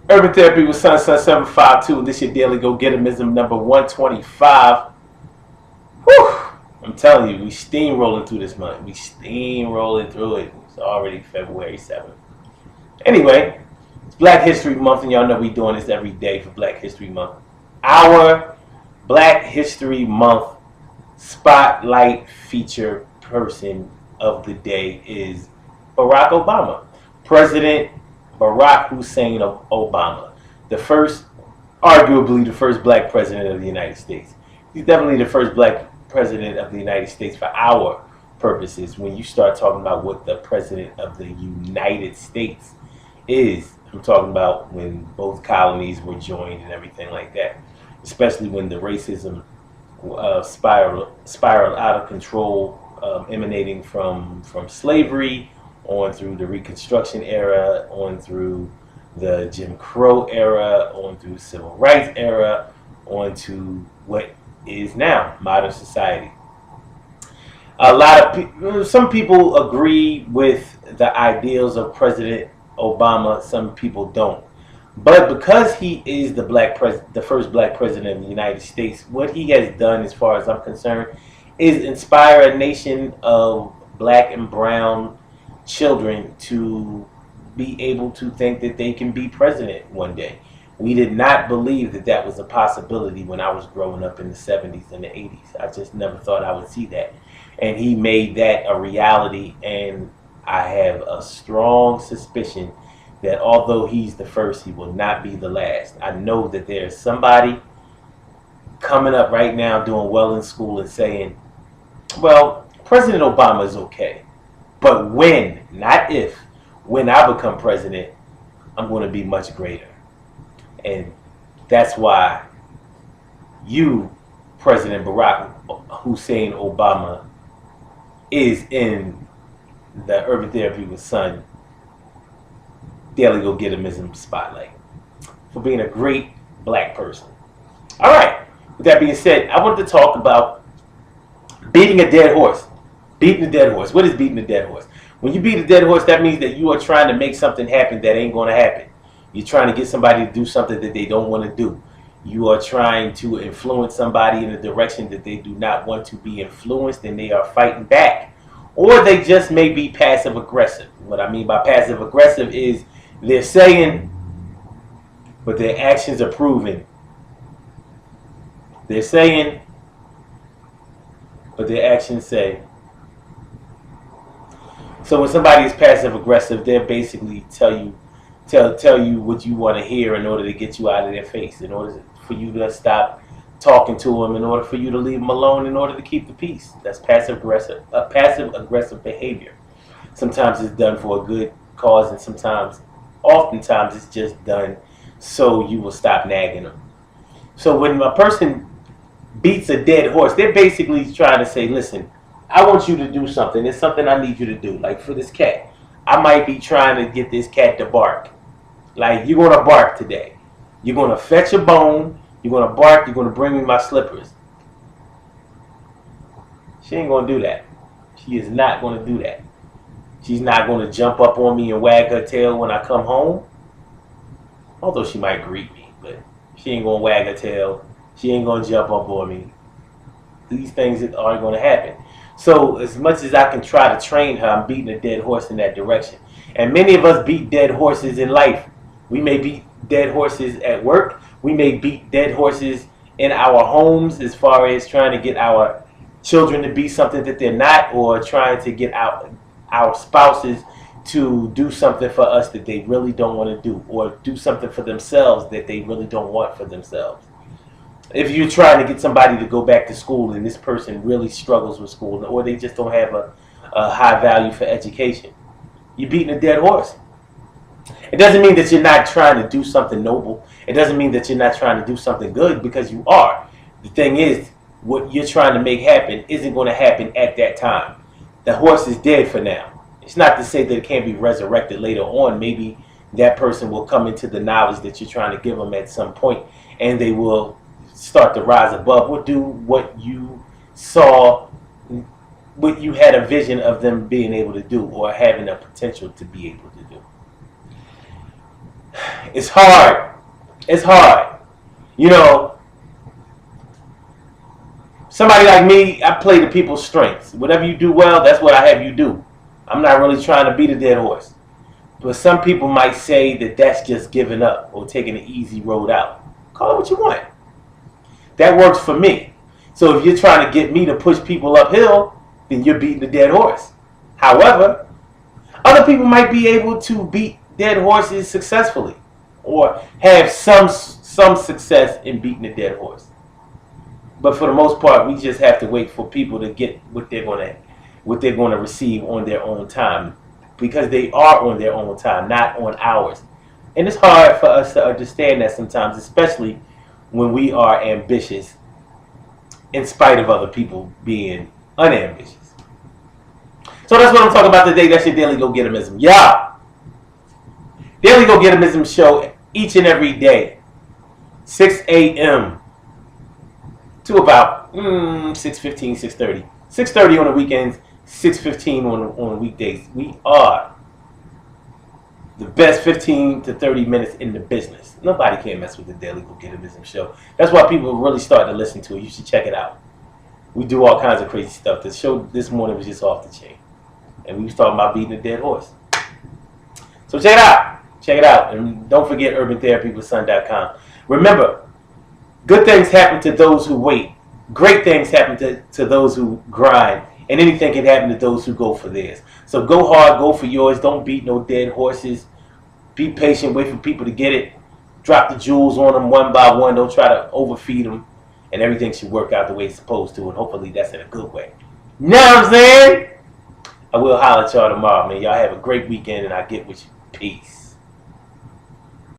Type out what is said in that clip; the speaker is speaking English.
Urban Therapy with Sun 752. This your daily Gogetemism number 125. Whew! I'm telling you, we steamrolling through this month. We steamrolling through it. It's already February 7th. Anyway, it's Black History Month, and y'all know we doing this every day for Black History Month. Our Black History Month spotlight feature person of the day is Barack Obama. President Barack Hussein Obama. Arguably the first black president of the United States. He's definitely the first black president of the United States for our purposes. When you start talking about what the president of the United States is, I'm talking about when both colonies were joined and everything like that. Especially when the racism spiraled out of control, emanating from slavery on through the Reconstruction era, on through the Jim Crow era, on through Civil Rights era, on to what is now modern society. Some people agree with the ideals of President Obama. Some people don't. But because he is the first black president of the United States, what he has done, as far as I'm concerned, is inspire a nation of black and brown children to be able to think that they can be president one day. We did not believe that that was a possibility when I was growing up in the 70s and the 80s. I just never thought I would see that. And he made that a reality, and I have a strong suspicion that although he's the first, he will not be the last. I know that there's somebody coming up right now doing well in school and saying, well, President Obama is okay, but when, not if, when I become president, I'm going to be much greater. And that's why you, President Barack Hussein Obama, is in the Urban Therapy with Sun Daily Gogetemism spotlight for being a great black person. All right. With that being said, I wanted to talk about beating a dead horse. Beating a dead horse. What is beating a dead horse? When you beat a dead horse, that means that you are trying to make something happen that ain't going to happen. You're trying to get somebody to do something that they don't want to do. You are trying to influence somebody in a direction that they do not want to be influenced, and they are fighting back. Or they just may be passive aggressive. What I mean by passive aggressive is they're saying, but their actions are proving. They're saying, but their actions say. So when somebody is passive aggressive, they'll basically tell you what you want to hear in order to get you out of their face, in order for you to stop talking to them, in order for you to leave them alone, in order to keep the peace. That's passive aggressive behavior. Sometimes it's done for a good cause, and oftentimes it's just done so you will stop nagging them. So when a person beats a dead horse, they're basically trying to say, listen, I want you to do something. It's something I need you to do. Like for this cat, I might be trying to get this cat to bark. Like, you're going to bark today. You're going to fetch a bone. You're going to bark. You're going to bring me my slippers. She ain't going to do that. She is not going to do that. She's not going to jump up on me and wag her tail when I come home. Although she might greet me, but she ain't going to wag her tail. She ain't going to jump up on me. These things aren't going to happen. So as much as I can try to train her, I'm beating a dead horse in that direction. And many of us beat dead horses in life. We may beat dead horses at work. We may beat dead horses in our homes, as far as trying to get our children to be something that they're not, or trying to get our spouses to do something for us that they really don't want to do, or do something for themselves that they really don't want for themselves. If you're trying to get somebody to go back to school and this person really struggles with school, or they just don't have a high value for education, you're beating a dead horse. It doesn't mean that you're not trying to do something noble. It doesn't mean that you're not trying to do something good, because you are. The thing is, what you're trying to make happen isn't going to happen at that time. The horse is dead for now. It's not to say that it can't be resurrected later on. Maybe that person will come into the knowledge that you're trying to give them at some point, and they will start to rise above, or do what you saw, what you had a vision of them being able to do, or having a potential to be able to do. It's hard. It's hard. You know, somebody like me, I play to people's strengths. Whatever you do well, that's what I have you do. I'm not really trying to beat a dead horse. But some people might say that that's just giving up or taking an easy road out. Call it what you want. That works for me. So if you're trying to get me to push people uphill, then you're beating a dead horse. However, other people might be able to beat dead horses successfully or have some success in beating a dead horse. But for the most part, we just have to wait for people to get what they're going to receive on their own time, because they are on their own time, not on ours. And it's hard for us to understand that sometimes, especially when we are ambitious in spite of other people being unambitious. So that's what I'm talking about today. That's your Daily Gogetemism. Yeah. Daily Gogetemism show each and every day, 6 a.m. to about 6:15, 6:30. 6:30 on the weekends, 6:15 on weekdays. We are the best 15 to 30 minutes in the business. Nobody can mess with the Daily Gogetemism show. That's why people really start to listen to it. You should check it out. We do all kinds of crazy stuff. The show this morning was just off the chain. And we was talking about beating a dead horse. So check it out. Check it out. And don't forget urbantherapywithsun.com. Remember, good things happen to those who wait. Great things happen to those who grind. And anything can happen to those who go for theirs. So go hard, go for yours. Don't beat no dead horses. Be patient, wait for people to get it. Drop the jewels on them one by one. Don't try to overfeed them. And everything should work out the way it's supposed to. And hopefully that's in a good way. You know what I'm saying? I will holler at y'all tomorrow, man. Y'all have a great weekend, and I'll get with you. Peace.